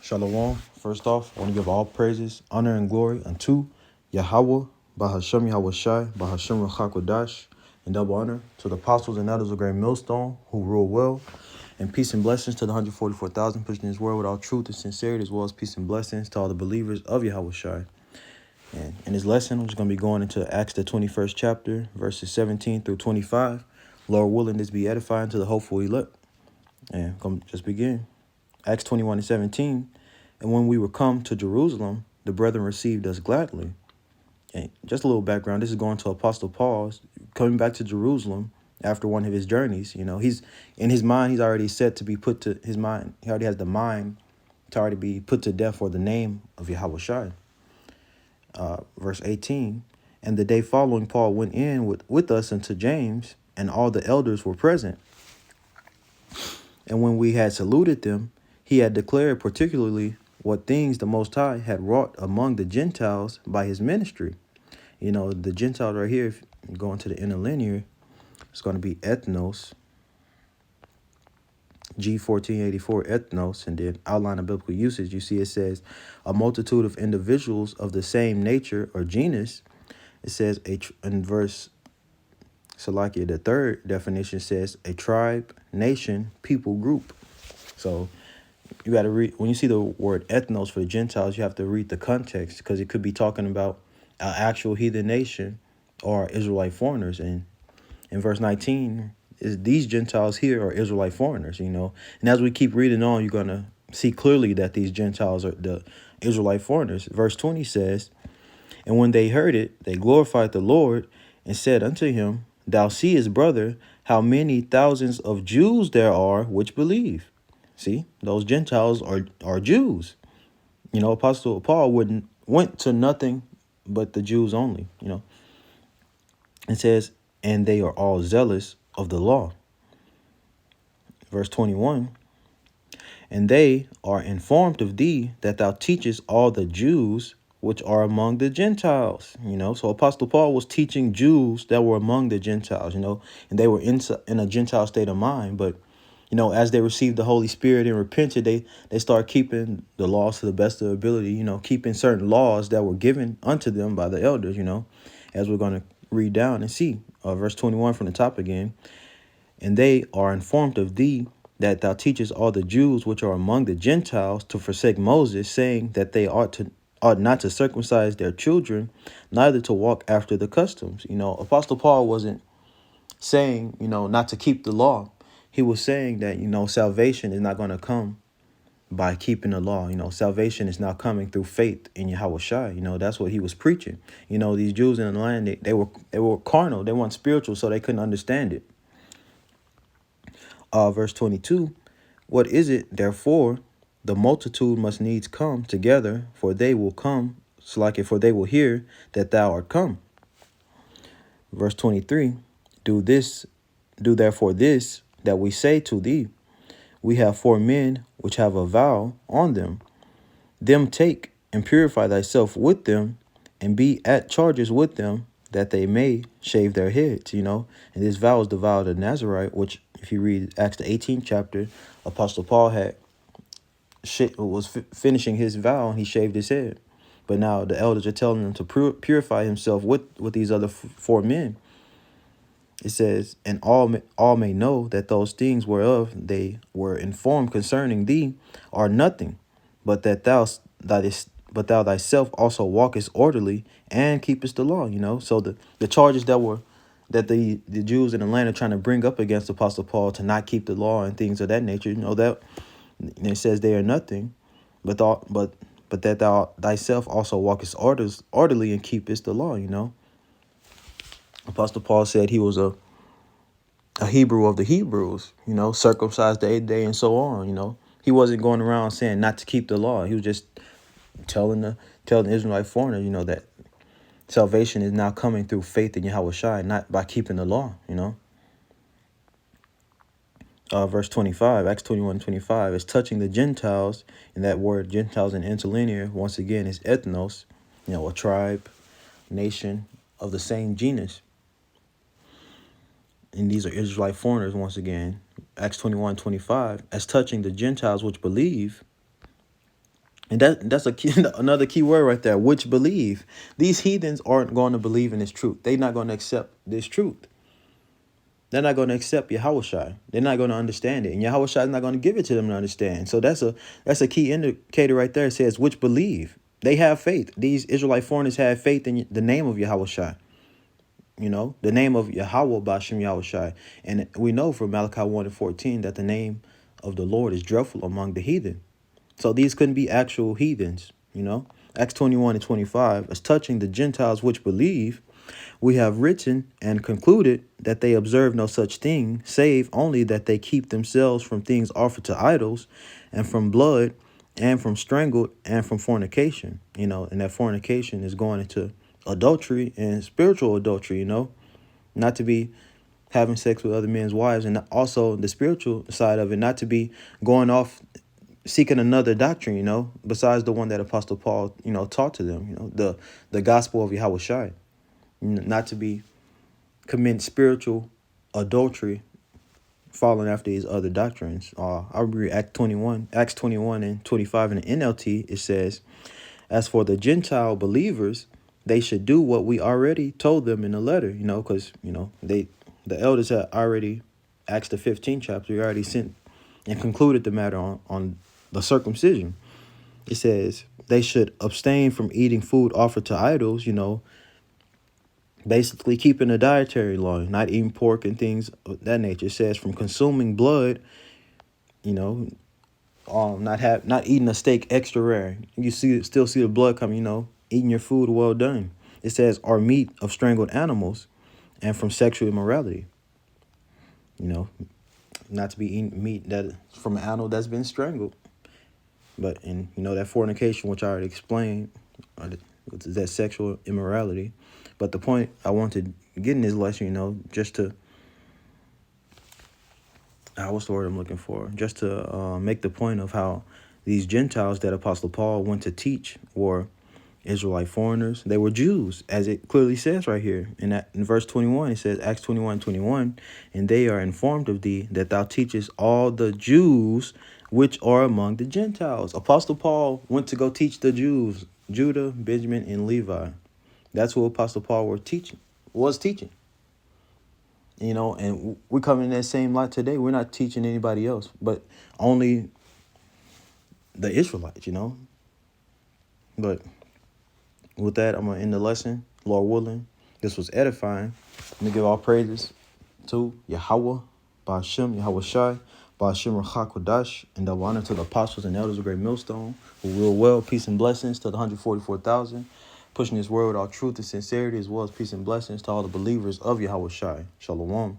Shalom. First off, I want to give all praises, honor, and glory unto Yahweh, Bahashem Yahweh Shai, Bahashem Rachakodash, and double honor to the apostles and elders of Great Millstone who rule well, and peace and blessings to the 144,000 pushing his word with all truth and sincerity, as well as peace and blessings to all the believers of Yahweh Shai. And in this lesson, I'm just going to be going into Acts, the 21st chapter, verses 17 through 25. Lord willing, this be edifying to the hopeful elect. And come just begin. Acts 21:17. And when we were come to Jerusalem, the brethren received us gladly. And just a little background, this is going to Apostle Paul coming back to Jerusalem after one of his journeys. You know, he's in his mind, he's already set to be put to his mind. He already has the mind to already be put to death for the name of Yahweh Shai. Verse 18. And the day following, Paul went in with us unto James, and all the elders were present. And when we had saluted them, he had declared particularly what things the Most High had wrought among the Gentiles by his ministry. You know, the Gentiles right here, if you go into the interlinear, it's going to be ethnos, G1484 ethnos, and then outline of biblical usage. You see it says a multitude of individuals of the same nature or genus. It says in verse Salakia, the third definition says a tribe, nation, people group. So you got to read, when you see the word ethnos for the Gentiles, you have to read the context, because it could be talking about an actual heathen nation or Israelite foreigners. And in verse 19, is these Gentiles here are Israelite foreigners, you know. And as we keep reading on, you're going to see clearly that these Gentiles are the Israelite foreigners. Verse 20 says, and when they heard it, they glorified the Lord and said unto him, thou seest, brother, how many thousands of Jews there are which believe. See, those Gentiles are Jews. You know, Apostle Paul went to nothing but the Jews only, you know. It says, and they are all zealous of the law. Verse 21, and they are informed of thee that thou teachest all the Jews which are among the Gentiles. You know, so Apostle Paul was teaching Jews that were among the Gentiles, you know, and they were in a Gentile state of mind. But you know, as they received the Holy Spirit and repented, they start keeping the laws to the best of their ability, you know, keeping certain laws that were given unto them by the elders, you know, as we're going to read down and see. Verse 21 from the top again. And they are informed of thee that thou teachest all the Jews which are among the Gentiles to forsake Moses, saying that they ought not to circumcise their children, neither to walk after the customs. You know, Apostle Paul wasn't saying, you know, not to keep the law. He was saying that, you know, salvation is not going to come by keeping the law. You know, salvation is now coming through faith in Yahweh Shai. You know, that's what he was preaching. You know, these Jews in the land, they were carnal. They weren't spiritual, so they couldn't understand it. Verse 22, what is it, therefore, the multitude must needs come together, for they will come, for they will hear that thou art come. Verse 23, do therefore this, that we say to thee, we have 4 men which have a vow on them. Them take and purify thyself with them, and be at charges with them, that they may shave their heads, you know. And this vow is the vow of the Nazarite, which if you read Acts the 18th chapter, Apostle Paul was finishing his vow and he shaved his head. But now the elders are telling him to purify himself with these other 4 men. It says, and all may know that those things whereof they were informed concerning thee are nothing, but that thou thyself also walkest orderly and keepest the law. You know, so the charges that the Jews in the land are trying to bring up against Apostle Paul to not keep the law and things of that nature, you know, that it says they are nothing, but that thou thyself also walkest orderly and keepest the law. You know, Apostle Paul said he was a Hebrew of the Hebrews, you know, circumcised the 8th day and so on. You know, he wasn't going around saying not to keep the law. He was just telling the Israelite foreigner, you know, that salvation is now coming through faith in Yahweh Shai, not by keeping the law, you know. Verse 25, Acts 21:25 is touching the Gentiles, and that word Gentiles in interlinear, once again, is ethnos, you know, a tribe, nation of the same genus. And these are Israelite foreigners, once again. Acts 21:25, as touching the Gentiles which believe, And that's a key, another key word right there, which believe. These heathens aren't going to believe in this truth. They're not going to accept this truth. They're not going to accept Yahushua. They're not going to understand it. And Yahushua is not going to give it to them to understand. So that's a key indicator right there. It says, which believe. They have faith. These Israelite foreigners have faith in the name of Yahushua. You know, the name of Yahweh Bashem Yahushua. And we know from Malachi 1 and 14 that the name of the Lord is dreadful among the heathen. So these couldn't be actual heathens, you know. Acts 21 and 25, as touching the Gentiles which believe, we have written and concluded that they observe no such thing, save only that they keep themselves from things offered to idols, and from blood, and from strangled, and from fornication. You know, and that fornication is going into adultery and spiritual adultery, you know, not to be having sex with other men's wives, and also the spiritual side of it, not to be going off seeking another doctrine, you know, besides the one that Apostle Paul, you know, taught to them, you know, the gospel of Yahweh Shai, not to be commit spiritual adultery, following after these other doctrines. I read Acts 21 and 25 in the NLT. It says, as for the Gentile believers, they should do what we already told them in the letter, you know, because, you know, the elders had already, Acts the 15th chapter, we already sent and concluded the matter on the circumcision. It says they should abstain from eating food offered to idols, you know, basically keeping a dietary law, not eating pork and things of that nature. It says from consuming blood, you know, not eating a steak extra rare. You still see the blood coming, you know, eating your food well done. It says or meat of strangled animals, and from sexual immorality. You know, not to be eating meat that from an animal that's been strangled. But in you know that fornication, which I already explained, that sexual immorality. But the point I want to get in this lesson, you know, just to what's the word I'm looking for? Just to make the point of how these Gentiles that Apostle Paul went to teach were Israelite foreigners. They were Jews, as it clearly says right here. In verse 21, it says, Acts 21:21, and they are informed of thee that thou teachest all the Jews which are among the Gentiles. Apostle Paul went to go teach the Jews, Judah, Benjamin, and Levi. That's what Apostle Paul was teaching. You know, and we come in that same light today. We're not teaching anybody else, but only the Israelites, you know. But with that, I'm going to end the lesson. Lord willing, this was edifying. Let me give all praises to Yahweh, Ba'ashem, Yahweh Shai, Ba'ashem Rachakodash, and double honor to the apostles and elders of Great Millstone, who will well, peace and blessings to the 144,000, pushing this word with all truth and sincerity, as well as peace and blessings to all the believers of Yahweh Shai. Shalom.